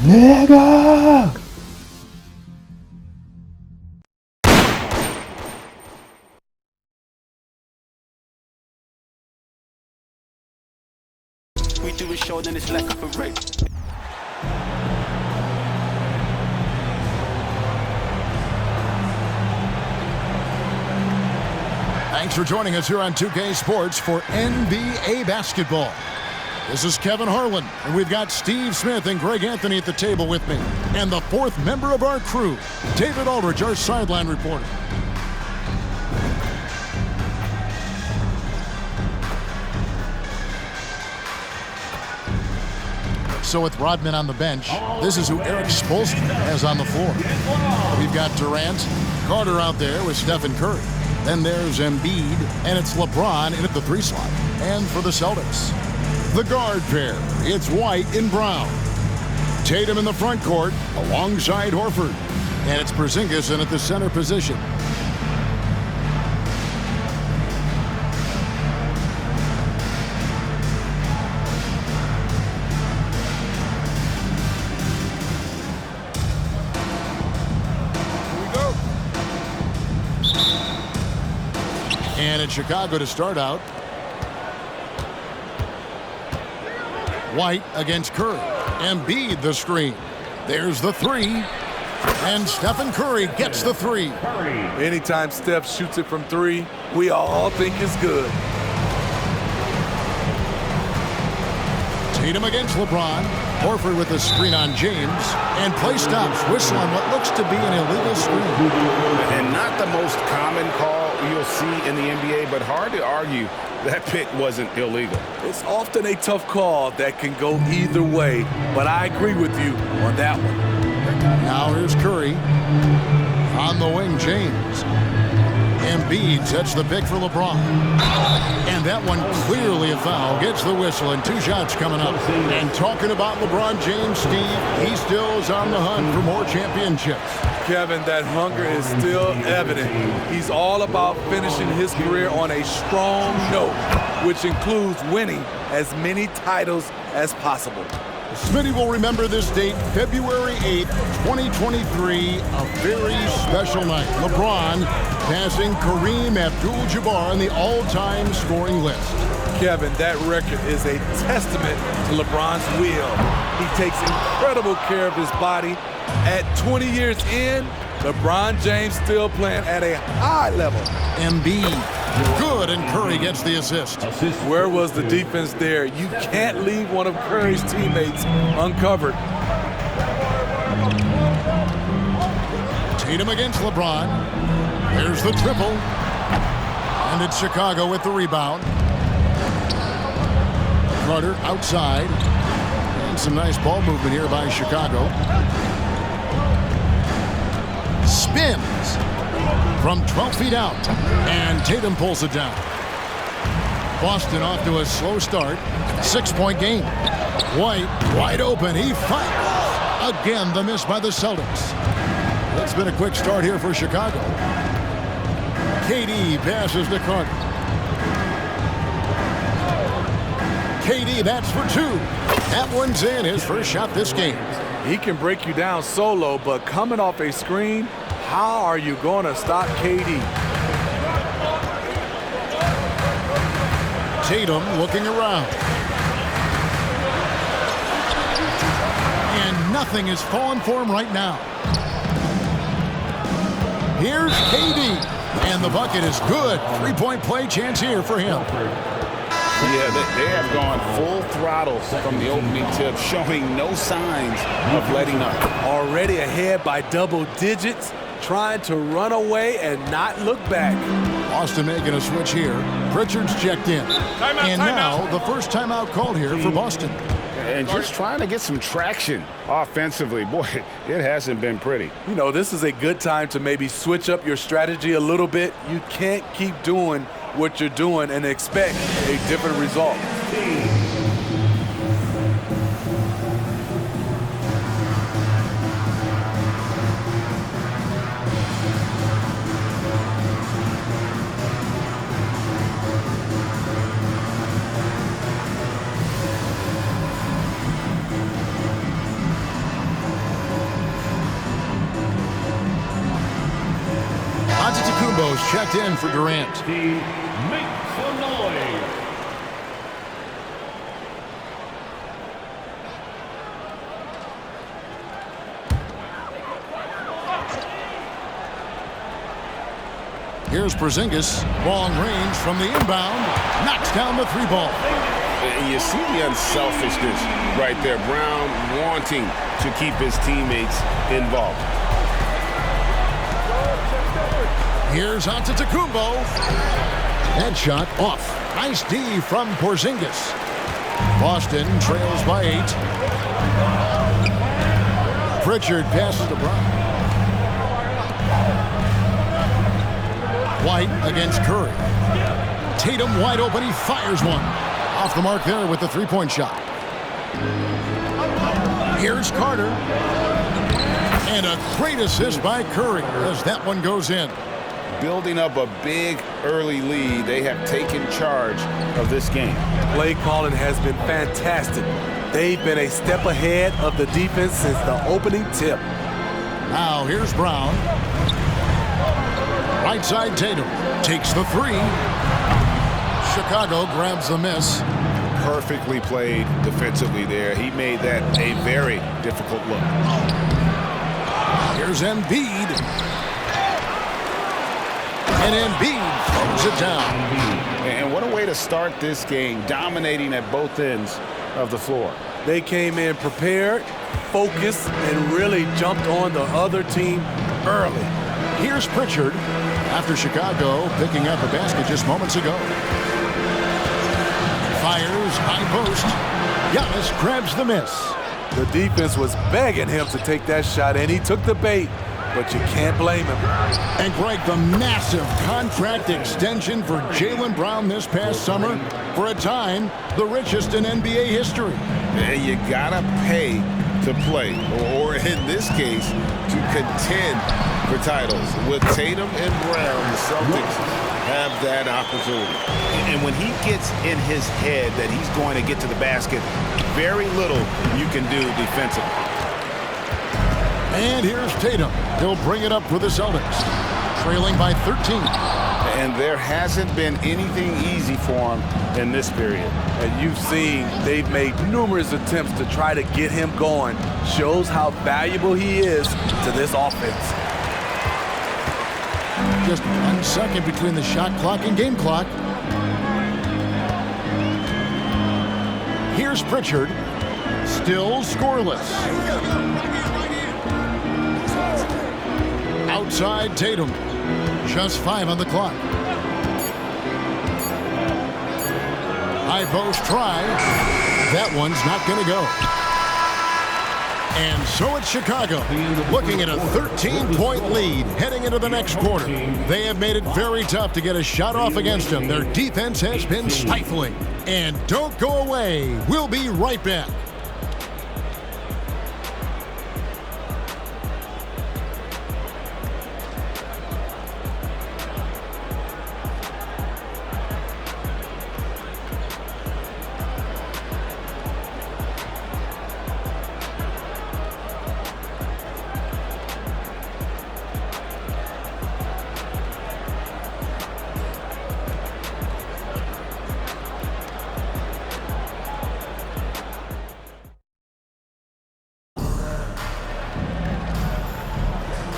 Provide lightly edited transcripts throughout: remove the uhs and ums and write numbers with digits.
Nigga! We do a show, then it's like a parade. Thanks for joining us here on 2K Sports for NBA basketball. This is Kevin Harlan, and we've got Steve Smith and Greg Anthony at the table with me. And the fourth member of our crew, David Aldridge, our sideline reporter. So with Rodman on the bench, this is who Eric Spoelstra has on the floor. We've got Durant, Carter out there with Stephen Curry. Then there's Embiid, and it's LeBron in at the 3 slot. And for the Celtics, the guard pair, it's White and Brown. Tatum in the front court alongside Horford. And it's Porzingis in at the center position. And it's Chicago to start out. White against Curry. Embiid the screen. There's the 3. And Stephen Curry gets the 3. Anytime Steph shoots it from 3, we all think it's good. Tatum against LeBron. Horford with a screen on James. And play stops. Whistle on what looks to be an illegal screen. And not the most common call you'll see in the NBA, but hard to argue that pick wasn't illegal. It's often a tough call that can go either way, but I agree with you on that one. Now here's Curry. On the wing, James. Embiid sets the pick for LeBron. And that one clearly a foul. Gets the whistle, and 2 shots coming up. And talking about LeBron James, Steve, he still is on the hunt for more championships. Kevin, that hunger is still evident. He's all about finishing his career on a strong note, which includes winning as many titles as possible. Smitty will remember this date, February 8th, 2023, a very special night. LeBron passing Kareem Abdul-Jabbar on the all-time scoring list. Kevin, that record is a testament to LeBron's will. He takes incredible care of his body. At 20 years in, LeBron James still playing at a high level. Embiid, good, and Curry gets the assist. Where was the defense there? You can't leave one of Curry's teammates uncovered. Tatum against LeBron. There's the triple. And it's Chicago with the rebound. Carter outside. And some nice ball movement here by Chicago. Spins from 12 feet out, and Tatum pulls it down. Boston off to a slow start. 6-point game. White wide open. He fires. Again, the miss by the Celtics. It's been a quick start here for Chicago. KD passes to Carter. KD bats for 2. That one's in, his first shot this game. He can break you down solo, but coming off a screen, how are you going to stop KD? Tatum looking around. And nothing is falling for him right now. Here's KD. And the bucket is good. 3-point play chance here for him. Yeah, they have gone full throttle from the opening tip, showing no signs of letting up. Already ahead by double digits, trying to run away and not look back. Boston making a switch here. Pritchard's checked in. And now the first timeout called here for Boston. And just trying to get some traction offensively. Boy, it hasn't been pretty. You know, this is a good time to maybe switch up your strategy a little bit. You can't keep doing what you're doing and expect a different result. checked in for Durant. Make some noise. Here's Porzingis, long range from the inbound, knocks down the three ball. And you see the unselfishness right there. Brown wanting to keep his teammates involved. Here's Antetokounmpo. Headshot off. Nice D from Porzingis. Boston trails by 8. Pritchard passes to Brown. White against Curry. Tatum wide open. He fires one. Off the mark there with the three-point shot. Here's Carter. And a great assist by Curry as that one goes in. Building up a big early lead. They have taken charge of this game. Play calling has been fantastic. They've been a step ahead of the defense since the opening tip. Now here's Brown. Right side Tatum takes the three. Chicago grabs the miss. Perfectly played defensively there. He made that a very difficult look. Here's Embiid. And Embiid throws it down. And what a way to start this game, dominating at both ends of the floor. They came in prepared, focused, and really jumped on the other team early. Here's Pritchard after Chicago picking up a basket just moments ago. Fires, high post. Giannis grabs the miss. The defense was begging him to take that shot, and he took the bait, but you can't blame him. And Greg, the massive contract extension for Jaylen Brown this past summer, for a time, the richest in NBA history. And you gotta pay to play, or in this case, to contend for titles. With Tatum and Brown, the Celtics have that opportunity. And when he gets in his head that he's going to get to the basket, very little you can do defensively. And here's Tatum. He'll bring it up for the Celtics, trailing by 13. And there hasn't been anything easy for him in this period. And you've seen they've made numerous attempts to try to get him going. Shows how valuable he is to this offense. Just 1 second between the shot clock and game clock. Here's Pritchard. Still scoreless. Outside Tatum. Just 5 on the clock. High post try. That one's not going to go. And so it's Chicago, looking at a 13-point lead heading into the next quarter. They have made it very tough to get a shot off against them. Their defense has been stifling. And don't go away. We'll be right back.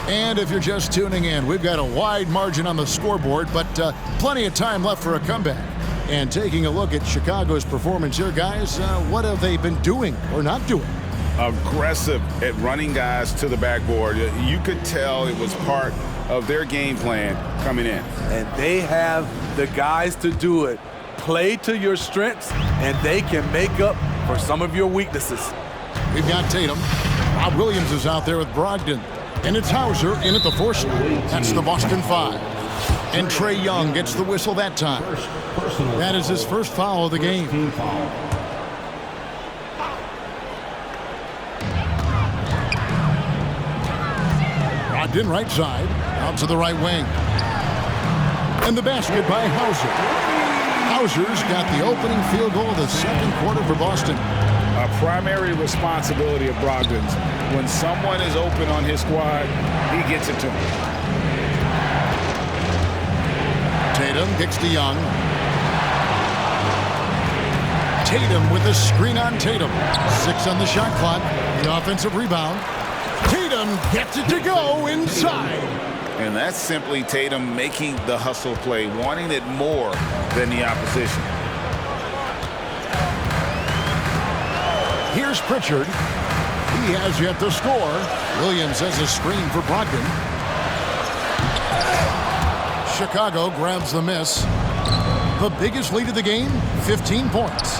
And if you're just tuning in, we've got a wide margin on the scoreboard, but plenty of time left for a comeback. And taking a look at Chicago's performance here, guys, what have they been doing or not doing? Aggressive at running guys to the backboard. You could tell it was part of their game plan coming in. And they have the guys to do it. Play to your strengths, and they can make up for some of your weaknesses. We've got Tatum. Rob Williams is out there with Brogdon. And it's Hauser in at the force line. That's the Boston 5. And Trae Young gets the whistle that time. That is his first foul of the game. Brogdon right side, out to the right wing. And the basket by Hauser. Hauser's got the opening field goal of the second quarter for Boston. A primary responsibility of Brogdon's. When someone is open on his squad, he gets it to him. Tatum kicks to Young. Tatum with a screen on Tatum. 6 on the shot clock. The offensive rebound. Tatum gets it to go inside. And that's simply Tatum making the hustle play, wanting it more than the opposition. Here's Pritchard. He has yet to score. Williams has a screen for Brogdon. Chicago grabs the miss. The biggest lead of the game, 15 points.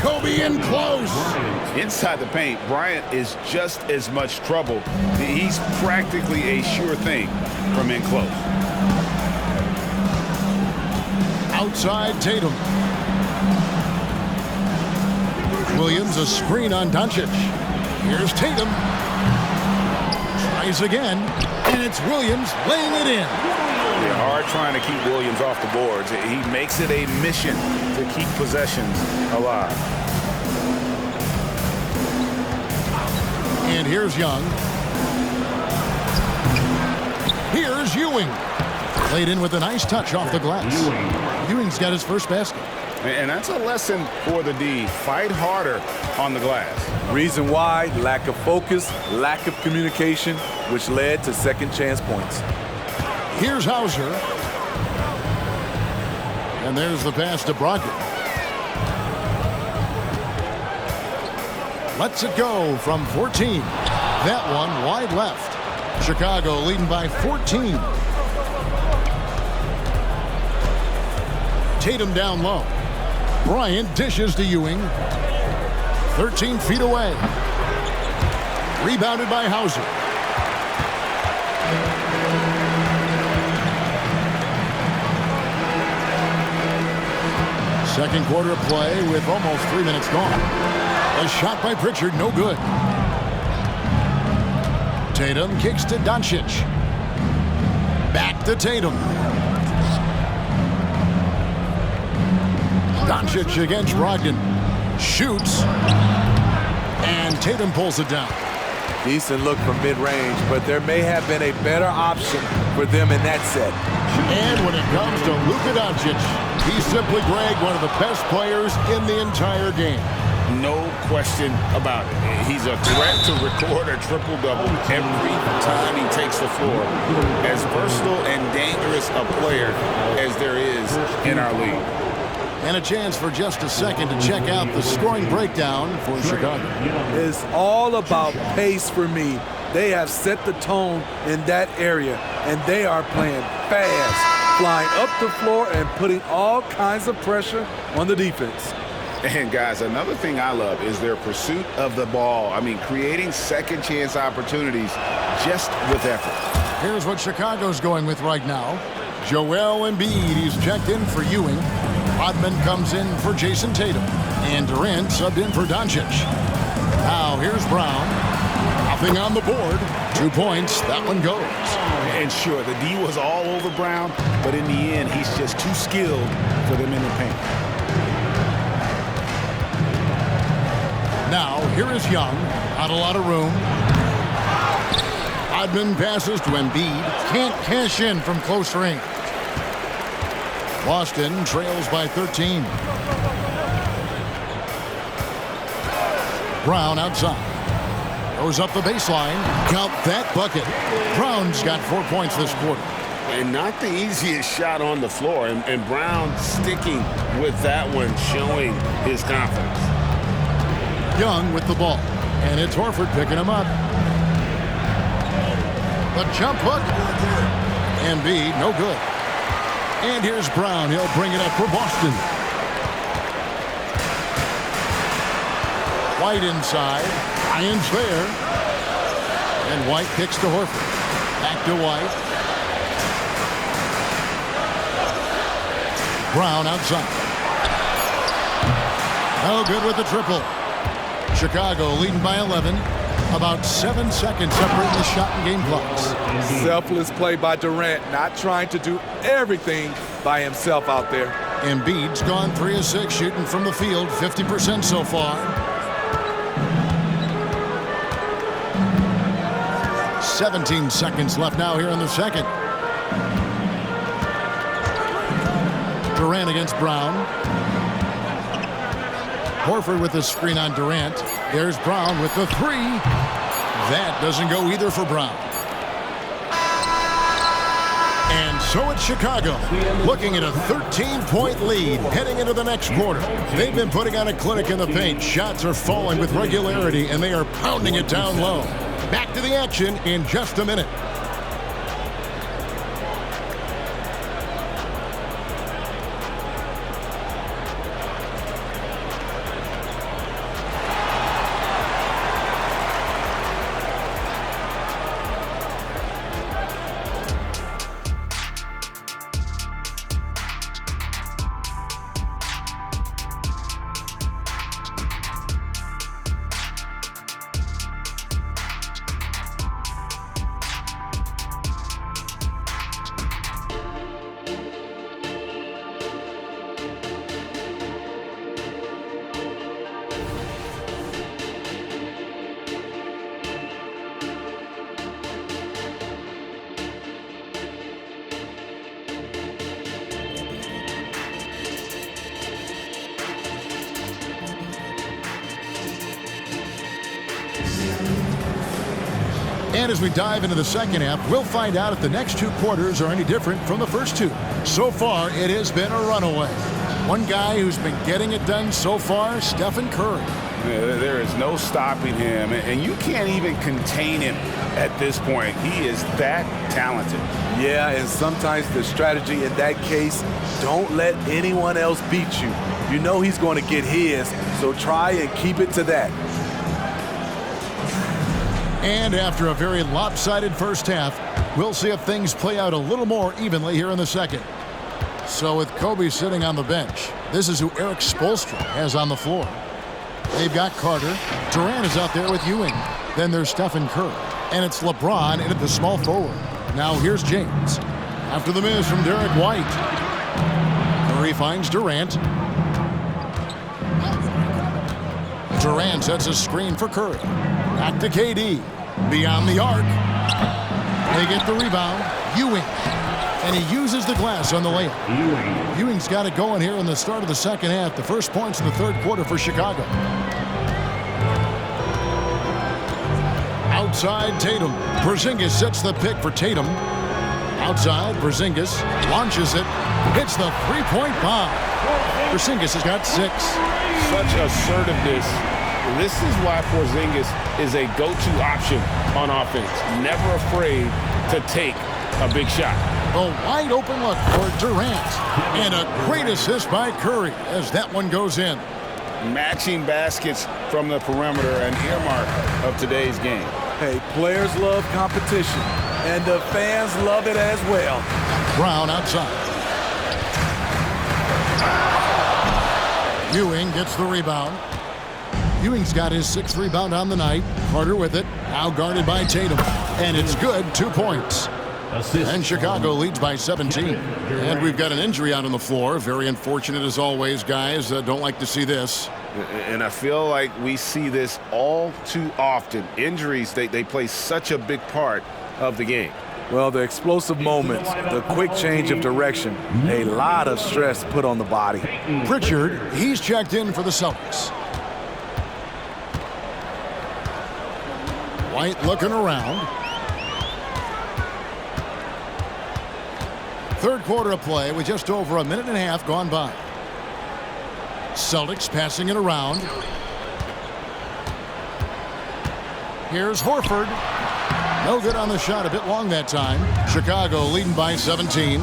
Kobe in close. Inside the paint, Bryant is just as much trouble. He's practically a sure thing from in close. Outside Tatum. Williams a screen on Doncic. Here's Tatum. Tries again, and it's Williams laying it in. They're hard trying to keep Williams off the boards. He makes it a mission to keep possessions alive. And here's Young. Here's Ewing. Played in with a nice touch off the glass. Ewing's got his first basket. And that's a lesson for the D. Fight harder on the glass. Reason why: lack of focus, lack of communication, which led to second chance points. Here's Hauser. And there's the pass to Brogdon. Lets it go from 14. That one wide left. Chicago leading by 14. Tatum down low. Bryant dishes to Ewing. 13 feet away. Rebounded by Hauser. Second quarter of play with almost 3 minutes gone. A shot by Pritchard, no good. Tatum kicks to Doncic. Back to Tatum. Doncic against Brogdon. Shoots. And Tatum pulls it down. Decent look from mid-range, but there may have been a better option for them in that set. And when it comes to Luka Doncic, he's simply, Greg, one of the best players in the entire game. No question about it. He's a threat to record a triple-double every time he takes the floor. As versatile and dangerous a player as there is in our league. And a chance for just a second to check out the scoring breakdown for Chicago. It's all about pace for me. They have set the tone in that area, and they are playing fast, flying up the floor and putting all kinds of pressure on the defense. And guys, another thing I love is their pursuit of the ball. I mean, creating second chance opportunities just with effort. Here's what Chicago's going with right now. Joel Embiid, he's checked in for Ewing. Rodman comes in for Jason Tatum. And Durant subbed in for Doncic. Now here's Brown. Nothing on the board. 2 points. That one goes. And sure, the D was all over Brown, but in the end, he's just too skilled for them in the paint. Now, here is Young. Not a lot of room. Rodman passes to Embiid. Can't cash in from close range. Boston trails by 13. Brown outside. Goes up the baseline. Count that bucket. Brown's got 4 points this quarter. And not the easiest shot on the floor. And Brown sticking with that one, showing his confidence. Young with the ball. And it's Horford picking him up. The jump hook. Embiid, no good. And here's Brown. He'll bring it up for Boston. White inside. Irons there. And White kicks to Horford. Back to White. Brown outside. No good with the triple. Chicago leading by 11. About 7 seconds separating the shot and game clocks. Selfless play by Durant, not trying to do everything by himself out there. Embiid's gone 3 of 6 shooting from the field, 50% so far. 17 seconds left now here in the second. Durant against Brown. Horford with the screen on Durant. There's Brown with the three. That doesn't go either for Brown. And so it's Chicago, looking at a 13-point lead heading into the next quarter. They've been putting on a clinic in the paint. Shots are falling with regularity, and they are pounding it down low. Back to the action in just a minute. And as we dive into the second half, we'll find out if the next two quarters are any different from the first two. So far, it has been a runaway. One guy who's been getting it done so far, Stephen Curry. There is no stopping him, and you can't even contain him at this point. He is that talented. Yeah, and sometimes the strategy in that case, don't let anyone else beat you. You know he's going to get his, so try and keep it to that. And after a very lopsided first half, we'll see if things play out a little more evenly here in the second. So with Kobe sitting on the bench, this is who Eric Spoelstra has on the floor. They've got Carter. Durant is out there with Ewing. Then there's Stephen Curry. And it's LeBron in at the small forward. Now here's James. After the miss from Derek White. Curry finds Durant. Durant sets a screen for Curry. Back to KD. Beyond the arc. They get the rebound. Ewing. And he uses the glass on the layup. Ewing's got it going here in the start of the second half. The first points in the third quarter for Chicago. Outside Tatum. Porzingis sets the pick for Tatum. Outside, Porzingis launches it. Hits the three-point bomb. Porzingis has got 6. Such assertiveness. This is why Porzingis is a go-to option on offense. Never afraid to take a big shot. A wide open look for Durant. And a great assist by Curry as that one goes in. Matching baskets from the perimeter, an earmark of today's game. Hey, players love competition, and the fans love it as well. Brown outside. Ewing gets the rebound. Ewing's got his 6th rebound on the night. Carter with it. Now guarded by Tatum. And it's good. 2 points. And Chicago leads by 17. And we've got an injury out on the floor. Very unfortunate as always, guys. Don't like to see this. And I feel like we see this all too often. Injuries, they play such a big part of the game. Well, the explosive moments, the quick change of direction, a lot of stress put on the body. Pritchard, he's checked in for the Celtics. White looking around. Third quarter of play with just over a minute and a half gone by. Celtics passing it around. Here's Horford. No good on the shot, a bit long that time. Chicago leading by 17.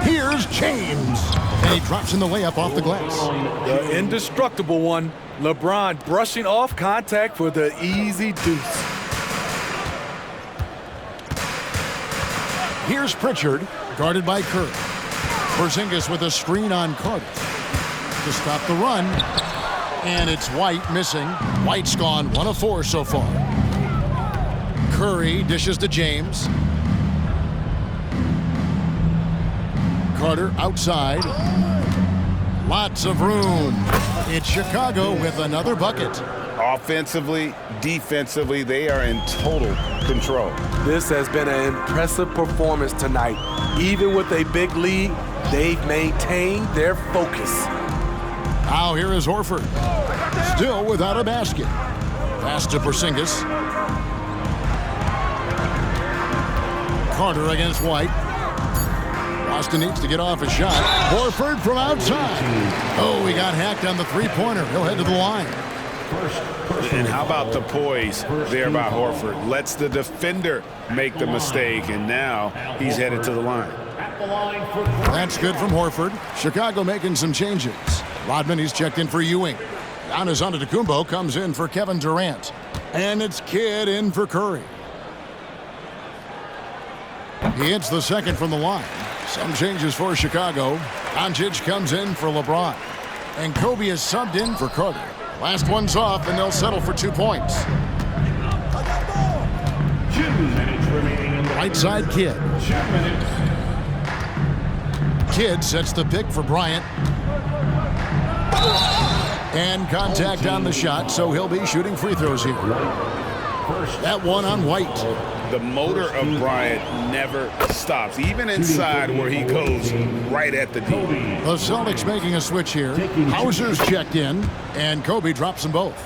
Here's James. And he drops in the layup off the glass. The indestructible one. LeBron brushing off contact for the easy deuce. Here's Pritchard, guarded by Curry. Porzingis with a screen on Carter to stop the run. And it's White missing. White's gone 1 of 4 so far. Curry dishes to James. Carter outside. Lots of room. It's Chicago with another bucket. Offensively, defensively, they are in total control. This has been an impressive performance tonight. Even with a big lead, they've maintained their focus. Now here is Horford. Still without a basket. Pass to Porzingis. Carter against White. Boston needs to get off a shot. Horford from outside. Oh, he got hacked on the three-pointer. He'll head to the line. And how about the poise there by Horford? Lets the defender make the mistake, and now he's headed to the line. That's good from Horford. Chicago making some changes. Rodman, he's checked in for Ewing. Giannis Antetokounmpo comes in for Kevin Durant. And it's Kidd in for Curry. He hits the second from the line. Some changes for Chicago. Doncic comes in for LeBron. And Kobe is subbed in for Carter. Last one's off, and they'll settle for 2 points. 2 minutes remaining in the Right side, Kidd. 2 minutes. Kidd sets the pick for Bryant. And contact on the shot, so he'll be shooting free throws here. That one on White. The motor of Bryant never stops, even inside where he goes right at the D. The Celtics making a switch here. Hauser's checked in, and Kobe drops them both.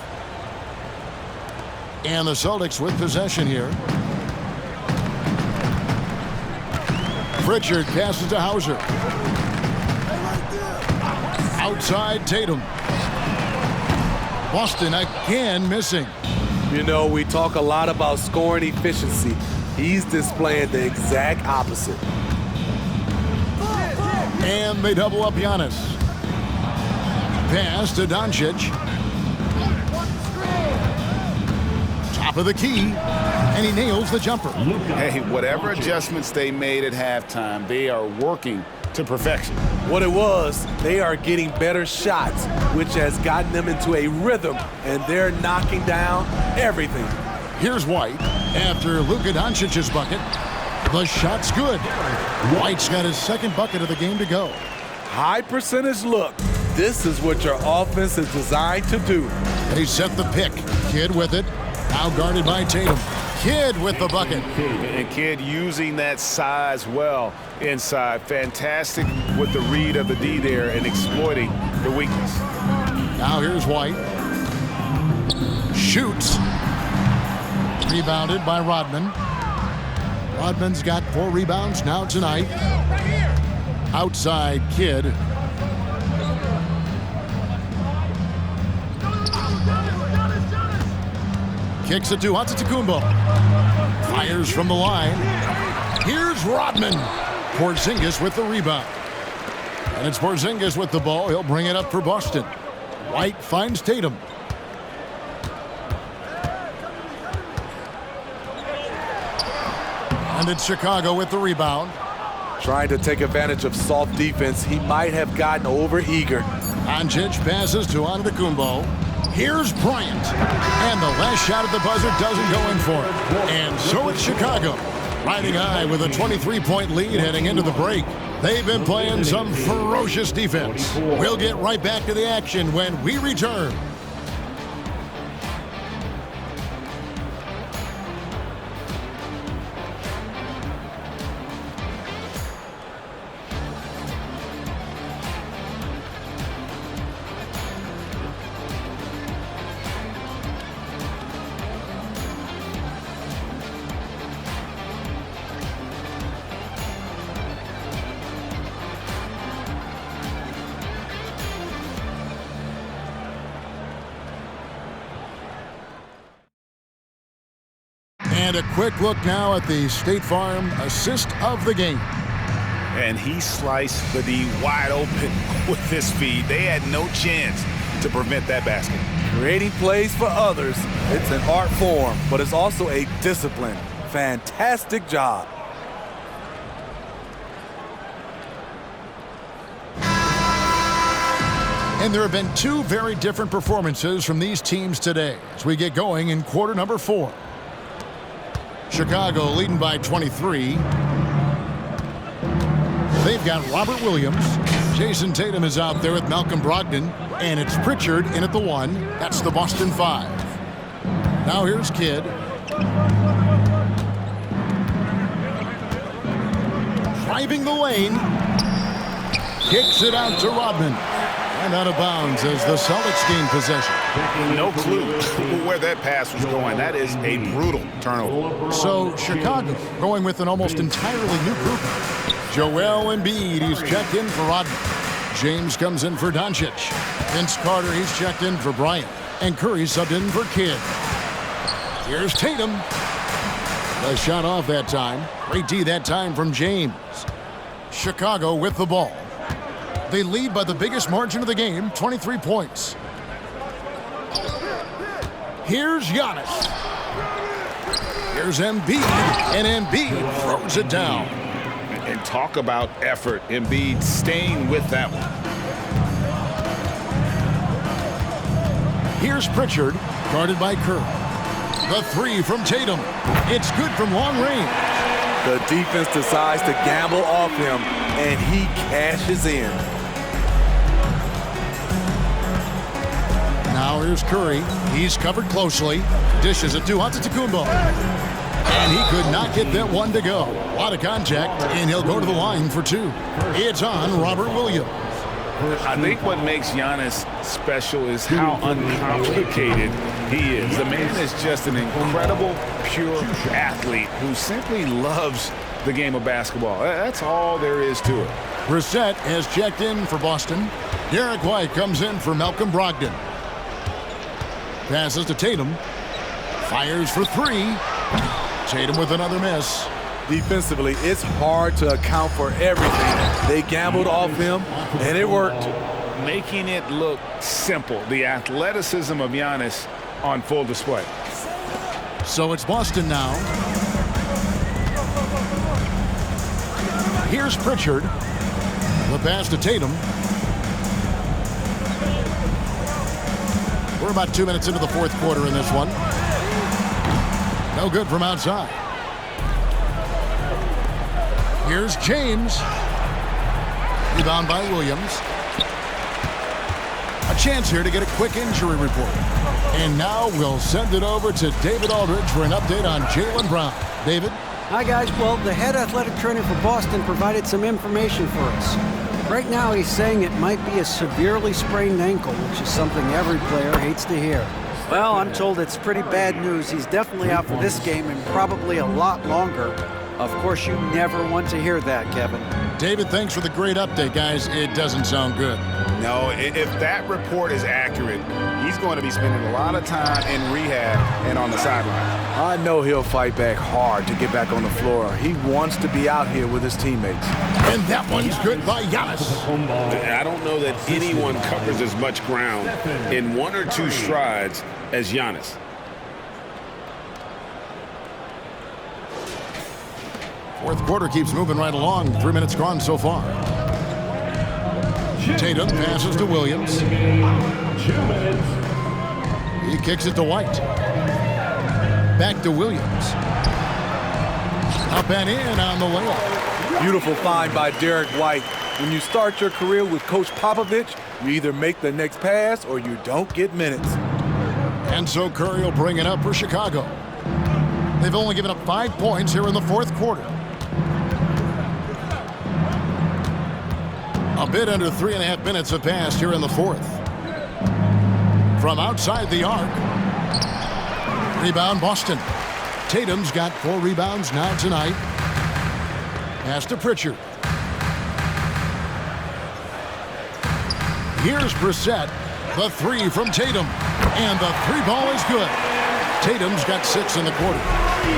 And the Celtics with possession here. Pritchard passes to Hauser. Outside Tatum. Boston again missing. You know, we talk a lot about scoring efficiency. He's displaying the exact opposite. And they double up Giannis. Pass to Doncic. Top of the key. And he nails the jumper. Hey, whatever adjustments they made at halftime, they are working to perfection. What it was, they are getting better shots, which has gotten them into a rhythm, and they're knocking down everything. Here's White after Luka Doncic's bucket. The shot's good. White's got his second bucket of the game to go. High percentage look. This is what your offense is designed to do. They set the pick. Kidd with it. Now guarded by Tatum. Kidd with the bucket. And Kidd using that size well inside. Fantastic with the read of the D there and exploiting the weakness. Now here's White. Shoots. Rebounded by Rodman. Rodman's got 4 rebounds now tonight. Outside Kidd. Kicks it to Antetokounmpo. Fires from the line. Here's Rodman. Porzingis with the rebound. And it's Porzingis with the ball. He'll bring it up for Boston. White finds Tatum. And it's Chicago with the rebound. Trying to take advantage of soft defense, he might have gotten over-eager. Doncic passes to Antetokounmpo. Here's Bryant. And the last shot at the buzzer doesn't go in for it. And so it's Chicago, riding high with a 23-point lead heading into the break. They've been playing some ferocious defense. We'll get right back to the action when we return. And a quick look now at the State Farm assist of the game. And he sliced the D wide open with his feed. They had no chance to prevent that basket. Creating plays for others, it's an art form, but it's also a discipline. Fantastic job. And there have been 2 very different performances from these teams today as we get going in quarter number 4. Chicago leading by 23. They've got Robert Williams. Jason Tatum is out there with Malcolm Brogdon. And it's Pritchard in at the 1. That's the Boston 5. Now here's Kidd. Driving the lane. Kicks it out to Rodman. And out of bounds as the Celtics gain possession. No clue where that pass was going. That is a brutal turnover. So Chicago going with an almost entirely new group. Joel Embiid, he's checked in for Rodman. James comes in for Doncic. Vince Carter, he's checked in for Bryant. And Curry subbed in for Kidd. Here's Tatum. The shot off that time. Great D that time from James. Chicago with the ball. They lead by the biggest margin of the game, 23 points. Here's Giannis. Here's Embiid, and Embiid throws it down. And talk about effort. Embiid staying with that one. Here's Pritchard, guarded by Kerr. The three from Tatum. It's good from long range. The defense decides to gamble off him, and he cashes in. Now here's Curry. He's covered closely. Dishes it to Antetokounmpo. And he could not get that one to go. A lot of contact, and he'll go to the line for two. It's on Robert Williams. I think what makes Giannis special is how uncomplicated he is. The man is just an incredible, pure athlete who simply loves the game of basketball. That's all there is to it. Brissett has checked in for Boston. Derek White comes in for Malcolm Brogdon. Passes to Tatum. Fires for three. Tatum with another miss. Defensively, it's hard to account for everything. They gambled off him, and it worked. Making it look simple. The athleticism of Giannis on full display. So it's Boston now. Here's Pritchard. The pass to Tatum. We're about 2 minutes into the fourth quarter in this one. No good from outside. Here's James. Rebound by Williams. A chance here to get a quick injury report. And now we'll send it over to David Aldridge for an update on Jaylen Brown. David? Hi, guys. Well, the head athletic trainer for Boston provided some information for us. Right now, he's saying it might be a severely sprained ankle, which is something every player hates to hear. Well, I'm told it's pretty bad news. He's definitely out for this game and probably a lot longer. Of course, you never want to hear that, Kevin. David, thanks for the great update, guys. It doesn't sound good. No, if that report is accurate, he's going to be spending a lot of time in rehab and on the sideline. I know he'll fight back hard to get back on the floor. He wants to be out here with his teammates. And that one's good by Giannis. I don't know that anyone covers as much ground in one or two strides as Giannis. Fourth quarter keeps moving right along. 3 minutes gone so far. Tatum passes to Williams. 2 minutes. He kicks it to White. Back to Williams. Up and in on the layup. Beautiful find by Derek White. When you start your career with Coach Popovich, you either make the next pass or you don't get minutes. And so Curry will bring it up for Chicago. They've only given up 5 points here in the fourth quarter. A bit under 3.5 minutes have passed here in the fourth. From outside the arc. Rebound Boston. Tatum's got 4 rebounds now tonight. Pass to Pritchard. Here's Brissett. The three from Tatum. And the three ball is good. Tatum's got 6 in the quarter.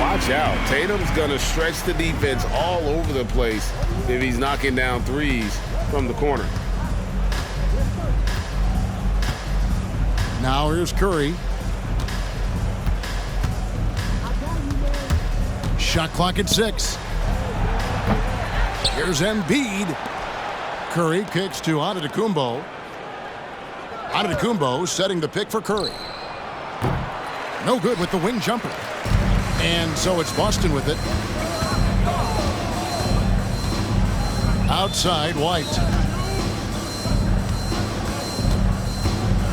Watch out. Tatum's going to stretch the defense all over the place if he's knocking down threes from the corner. Now here's Curry. Shot clock at 6. Here's Embiid. Curry kicks to Antetokounmpo. Antetokounmpo setting the pick for Curry. No good with the wing jumper. And so it's Boston with it. Outside White.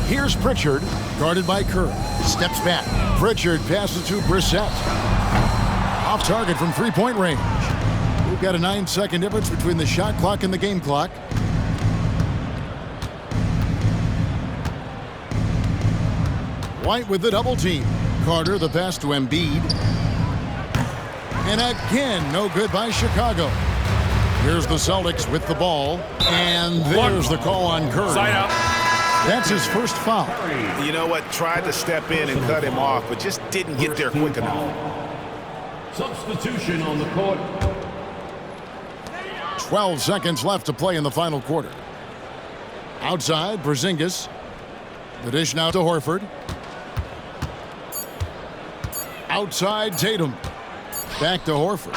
Here's Pritchard, guarded by Kerr. Steps back. Pritchard passes to Brissett. Off target from three-point range. We've got a 9-second difference between the shot clock and the game clock. White with the double team. Carter the pass to Embiid. And again, no good by Chicago. Here's the Celtics with the ball. And there's the call on Curry. Side out. That's his first foul. You know what? Tried to step in and cut him off, but just didn't get there quick enough. Substitution on the court. 12 seconds left to play in the final quarter. Outside, Porzingis. The dish now to Horford. Outside, Tatum. Back to Horford.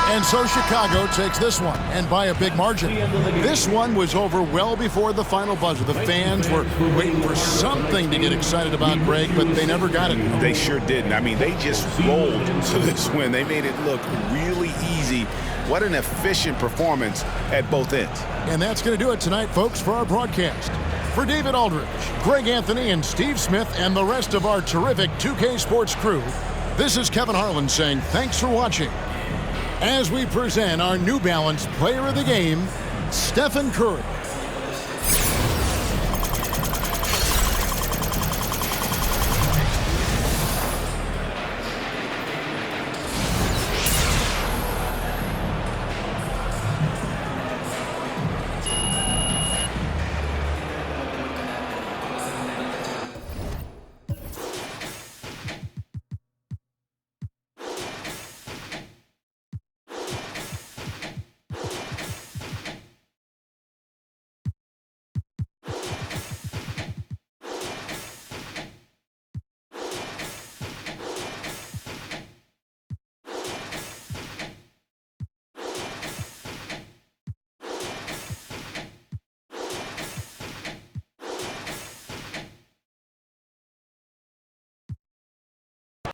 And so Chicago takes this one, and by a big margin. This one was over well before the final buzzer. The fans were waiting for something to get excited about, Greg, but they never got it. They sure didn't. I mean, they just rolled to this win. They made it look really easy. What an efficient performance at both ends. And that's going to do it tonight, folks, for our broadcast. For David Aldridge, Greg Anthony, and Steve Smith, and the rest of our terrific 2K Sports crew, this is Kevin Harlan saying thanks for watching as we present our New Balance Player of the Game, Stephen Curry.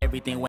Everything